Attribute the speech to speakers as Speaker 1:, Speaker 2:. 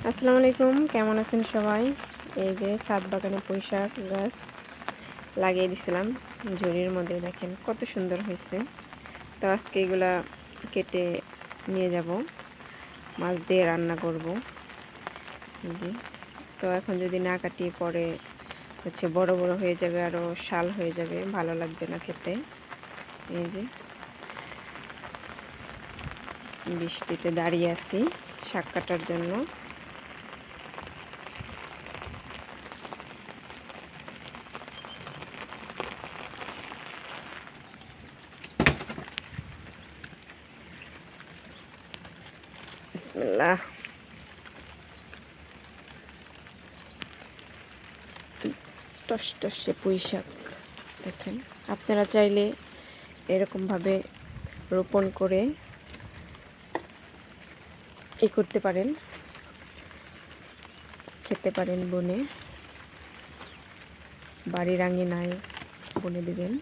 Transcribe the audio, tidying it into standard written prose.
Speaker 1: আসসালামু আলাইকুম, কেমন আছেন সবাই? এই যে ছাদ বাগানে পুঁইশাক গাছ লাগিয়ে দিছিলাম ঝুড়ির মধ্যে, দেখেন কত সুন্দর হয়েছে। তো আজকে এগুলা কেটে নিয়ে যাব, মাছ দিয়ে রান্না করব। এই যে, তো এখন যদি না কাটি পরে বড় বড় হয়ে যাবে, আরও শাল হয়ে যাবে, ভালো লাগবে না খেতে। এই যে বৃষ্টিতে দাঁড়িয়ে আছি শাক কাটার জন্য। বিসমিল্লাহ। টসটসে পুঁইশাক দেখেন, আপনারা চাইলে এরকমভাবে রোপণ করে করতে পারেন, খেতে পারেন বনে, বাড়ির আঙিনায় বনে দিবেন।